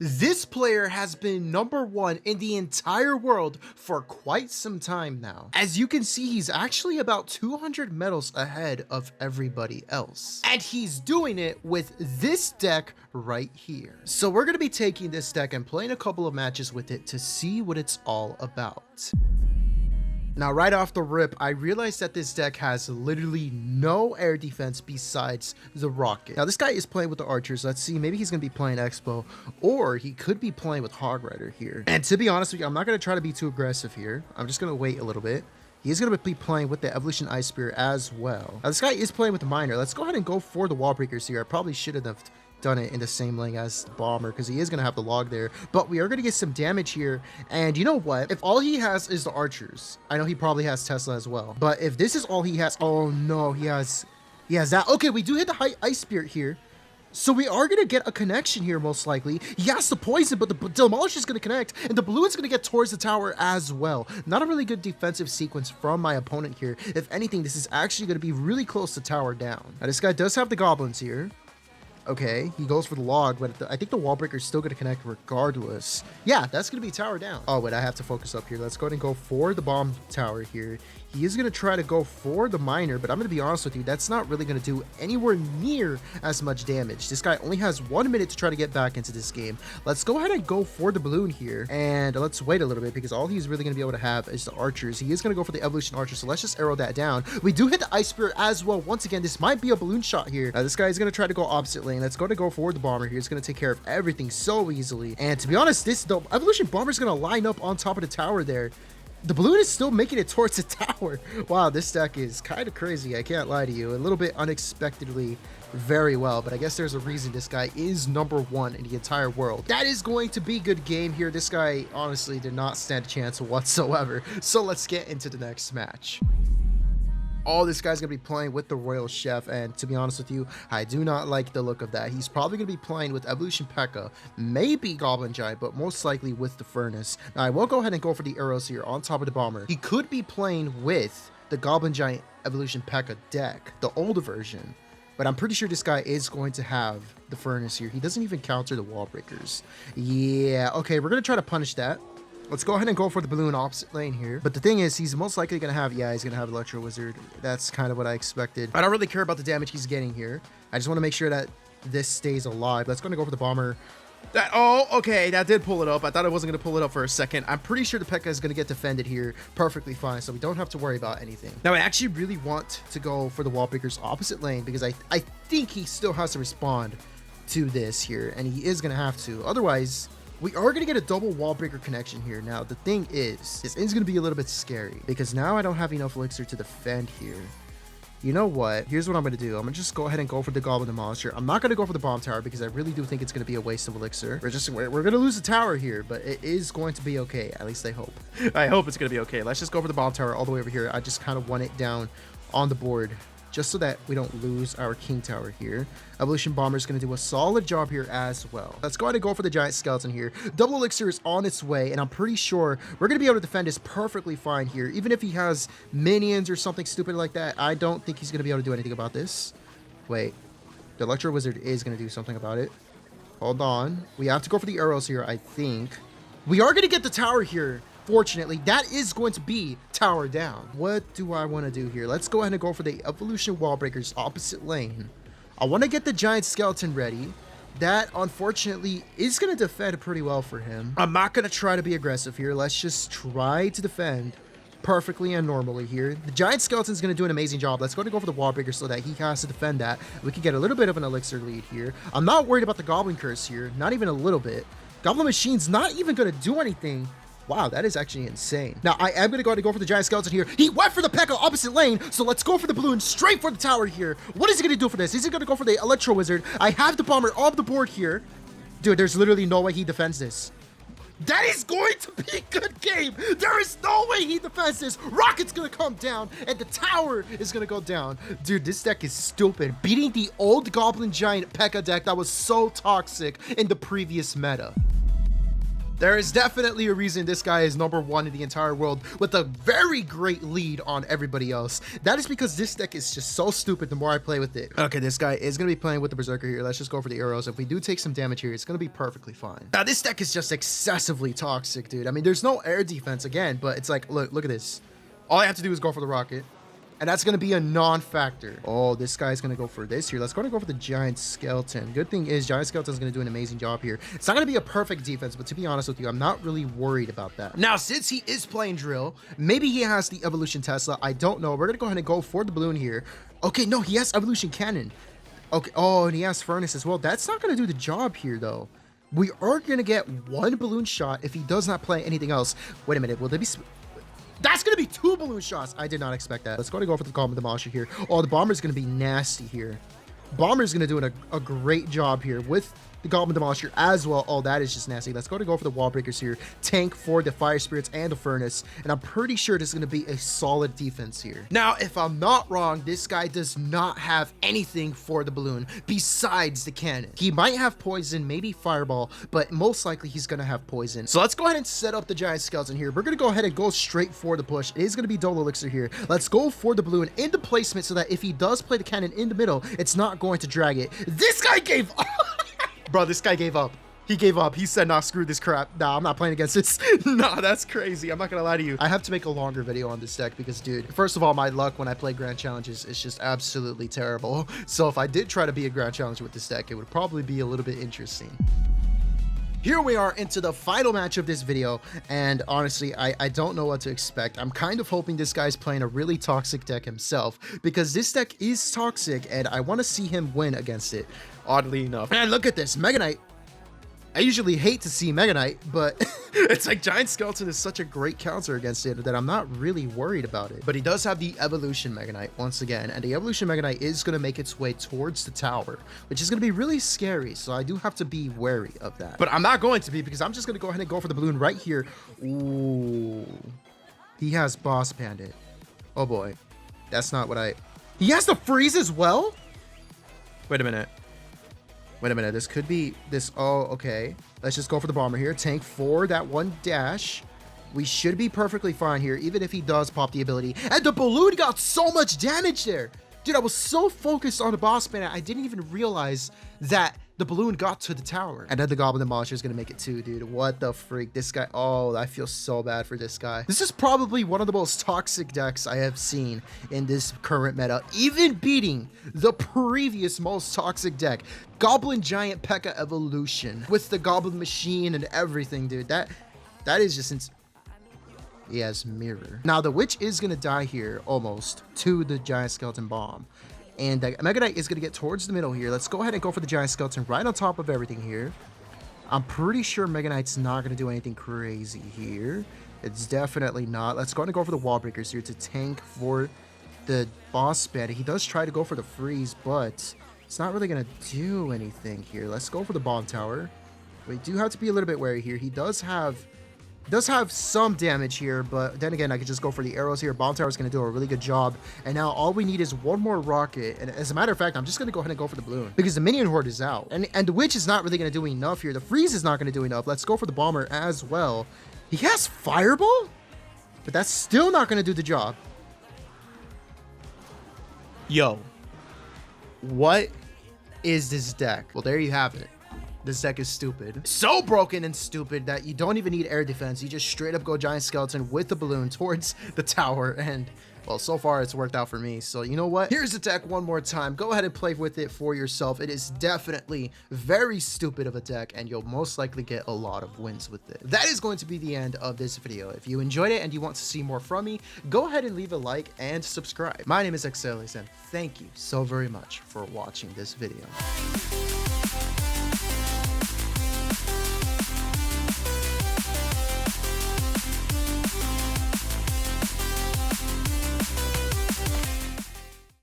This player has been #1 in the entire world for quite some time now. As you can see, he's actually about 200 medals ahead of everybody else. And he's doing it with this deck right here. So we're going to be taking this deck and playing a couple of matches with it to see what it's all about. Now, right off the rip, I realized that this deck has literally no air defense besides the rocket. Now, this guy is playing with the archers. Let's see, maybe he's going to be playing Expo, or he could be playing with Hog Rider here. And to be honest with you, I'm not going to try to be too aggressive here. I'm just going to wait a little bit. He's going to be playing with the Evolution Ice Spear as well. Now, this guy is playing with the Miner. Let's go ahead and go for the Wall Breakers here. I probably should have done it in the same lane as the Bomber because he is going to have the log there, but we are going to get some damage here. And you know what, if all he has is the archers, I know he probably has Tesla as well, but if this is all he has, oh no, he has that. Okay, we do hit the Ice Spirit here, so we are going to get a connection here most likely. He has the poison, but the demolish is going to connect, and the blue is going to get towards the tower as well. Not a really good defensive sequence from my opponent here. If anything, this is actually going to be really close to tower down. Now this guy does have the goblins here. Okay, he goes for the log, but I think the wall breaker is still going to connect regardless. Yeah, that's going to be tower down. Oh, wait, I have to focus up here. Let's go ahead and go for the bomb tower here. He is going to try to go for the miner, but I'm going to be honest with you, that's not really going to do anywhere near as much damage. This guy only has 1 minute to try to get back into this game. Let's go ahead and go for the balloon here, and let's wait a little bit because all he's really going to be able to have is the archers. He is going to go for the evolution archer, so let's just arrow that down. We do hit the ice spirit as well. Once again, this might be a balloon shot here. Now, this guy is going to try to go opposite lane. Let's go for the bomber here. It's going to take care of everything so easily. And to be honest, the evolution bomber is going to line up on top of the tower there. The balloon is still making it towards the tower. Wow, this deck is kind of crazy. I can't lie to you. A little bit unexpectedly very well, but I guess there's a reason this guy is #1 in the entire world. That is going to be good game here. This guy honestly did not stand a chance whatsoever. So let's get into the next match. Oh, this guy's going to be playing with the Royal Chef, and to be honest with you, I do not like the look of that. He's probably going to be playing with Evolution P.E.K.K.A, maybe Goblin Giant, but most likely with the Furnace. Now, I will go ahead and go for the arrows here on top of the Bomber. He could be playing with the Goblin Giant Evolution P.E.K.K.A deck, the older version, but I'm pretty sure this guy is going to have the Furnace here. He doesn't even counter the Wall Breakers. Yeah, okay, we're going to try to punish that. Let's go ahead and go for the balloon opposite lane here. But the thing is, he's most likely going to have, yeah, he's going to have Electro Wizard. That's kind of what I expected. I don't really care about the damage he's getting here. I just want to make sure that this stays alive. Let's go for the bomber. Oh, okay, that did pull it up. I thought it wasn't going to pull it up for a second. I'm pretty sure the P.E.K.K.A is going to get defended here perfectly fine, so we don't have to worry about anything. Now, I actually really want to go for the wall breakers opposite lane because I think he still has to respond to this here, and he is going to have to. Otherwise, we are going to get a double wall breaker connection here. Now, the thing is, this is going to be a little bit scary because now I don't have enough elixir to defend here. You know what? Here's what I'm going to do. I'm going to just go ahead and go for the Goblin Demolisher. I'm not going to go for the Bomb Tower because I really do think it's going to be a waste of elixir. We're going to lose the tower here, but it is going to be okay. At least I hope. I hope it's going to be okay. Let's just go for the Bomb Tower all the way over here. I just kind of want it down on the board, just so that we don't lose our King Tower here. Evolution Bomber is going to do a solid job here as well. Let's go ahead and go for the Giant Skeleton here. Double Elixir is on its way, and I'm pretty sure we're going to be able to defend this perfectly fine here. Even if he has minions or something stupid like that, I don't think he's going to be able to do anything about this. Wait, the Electro Wizard is going to do something about it. Hold on. We have to go for the arrows here, I think. We are going to get the tower here. Fortunately, that is going to be tower down. What do I want to do here? Let's go ahead and go for the evolution wall breakers opposite lane. I want to get the giant skeleton ready. That, unfortunately, is going to defend pretty well for him. I'm not going to try to be aggressive here. Let's just try to defend perfectly and normally here. The giant skeleton is going to do an amazing job. Let's go for the wall breaker so that he has to defend that. We can get a little bit of an elixir lead here. I'm not worried about the goblin curse here. Not even a little bit. Goblin machine's not even going to do anything. Wow, that is actually insane. Now, I am going to go for the Giant Skeleton here. He went for the P.E.K.K.A opposite lane, so let's go for the balloon straight for the tower here. What is he going to do for this? Is he going to go for the Electro Wizard? I have the Bomber off the board here. Dude, there's literally no way he defends this. That is going to be a good game. There is no way he defends this. Rocket's going to come down, and the tower is going to go down. Dude, this deck is stupid. Beating the old Goblin Giant P.E.K.K.A deck that was so toxic in the previous meta. There is definitely a reason this guy is number one in the entire world with a very great lead on everybody else. That is because this deck is just so stupid the more I play with it. Okay, this guy is going to be playing with the Berserker here. Let's just go for the arrows. If we do take some damage here, it's going to be perfectly fine. Now, this deck is just excessively toxic, dude. I mean, there's no air defense again, but it's like, look at this. All I have to do is go for the rocket. And that's going to be a non-factor. Oh, this guy's going to go for this here. Let's go for the Giant Skeleton. Good thing is Giant Skeleton is going to do an amazing job here. It's not going to be a perfect defense, but to be honest with you, I'm not really worried about that. Now, since he is playing Drill, maybe he has the Evolution Tesla. I don't know. We're going to go ahead and go for the balloon here. Okay, no, he has Evolution Cannon. Okay, oh, and he has Furnace as well. That's not going to do the job here, though. We are going to get one balloon shot if he does not play anything else. Wait a minute. Will there be... That's going to be 2 balloon shots. I did not expect that. Let's go for the Goblin Demolisher here. Oh, the Bomber's going to be nasty here. Bomber's going to do a great job here with the Goblin Demolisher as well. Oh, that is just nasty. Let's go for the Wall Breakers here. Tank for the Fire Spirits and the Furnace. And I'm pretty sure this is going to be a solid defense here. Now, if I'm not wrong, this guy does not have anything for the balloon besides the cannon. He might have poison, maybe fireball, but most likely he's going to have poison. So let's go ahead and set up the Giant Skeleton here. We're going to go ahead and go straight for the push. It is going to be Double Elixir here. Let's go for the balloon in the placement so that if he does play the cannon in the middle, it's not going to drag it. This guy gave up. Bro, this guy gave up. He gave up. He said, nah, screw this crap. Nah, I'm not playing against this. Nah, that's crazy. I'm not gonna lie to you. I have to make a longer video on this deck because, dude, first of all, my luck when I play Grand Challenges is just absolutely terrible. So if I did try to be a Grand Challenge with this deck, it would probably be a little bit interesting. Here we are into the final match of this video, and honestly, I don't know what to expect. I'm kind of hoping this guy's playing a really toxic deck himself, because this deck is toxic, and I want to see him win against it, oddly enough. And look at this, Mega Knight. I usually hate to see Mega Knight, but it's like Giant Skeleton is such a great counter against it that I'm not really worried about it. But he does have the Evolution Mega Knight once again, and the Evolution Mega Knight is going to make its way towards the tower, which is going to be really scary, so I do have to be wary of that. But I'm not going to be, because I'm just going to go ahead and go for the balloon right here. Ooh. He has Boss Bandit. Oh boy. That's not what I... He has the freeze as well? Wait a minute. Wait a minute, this could be this. Oh, okay. Let's just go for the Bomber here. Tank for that one dash. We should be perfectly fine here, even if he does pop the ability. And the balloon got so much damage there. Dude, I was so focused on the Boss Bandit, I didn't even realize that the balloon got to the tower. And then the Goblin Demolisher is going to make it too, dude. What the freak? This guy, oh, I feel so bad for this guy. This is probably one of the most toxic decks I have seen in this current meta, even beating the previous most toxic deck, Goblin Giant P.E.K.K.A. Evolution, with the Goblin Machine and everything, dude. That is just He has Mirror. Now, the Witch is going to die here, almost, to the Giant Skeleton Bomb. And the Mega Knight is going to get towards the middle here. Let's go ahead and go for the Giant Skeleton right on top of everything here. I'm pretty sure Mega Knight's not going to do anything crazy here. It's definitely not. Let's go ahead and go for the Wall Breakers here to tank for the Boss Bandit. He does try to go for the freeze, but it's not really going to do anything here. Let's go for the Bomb Tower. We do have to be a little bit wary here. He does have some damage here, but then again, I could just go for the arrows here. Bomb Tower is going to do a really good job. And now all we need is one more rocket. And as a matter of fact, I'm just going to go ahead and go for the balloon because the minion horde is out. And the Witch is not really going to do enough here. The freeze is not going to do enough. Let's go for the Bomber as well. He has Fireball, but that's still not going to do the job. Yo, what is this deck? Well, there you have it. This deck is stupid. So broken and stupid that you don't even need air defense. You just straight up go Giant Skeleton with the balloon towards the tower. And, well, so far it's worked out for me. So, you know what? Here's the deck one more time. Go ahead and play with it for yourself. It is definitely very stupid of a deck, and you'll most likely get a lot of wins with it. That is going to be the end of this video. If you enjoyed it and you want to see more from me, go ahead and leave a like and subscribe. My name is Excelis, and thank you so very much for watching this video.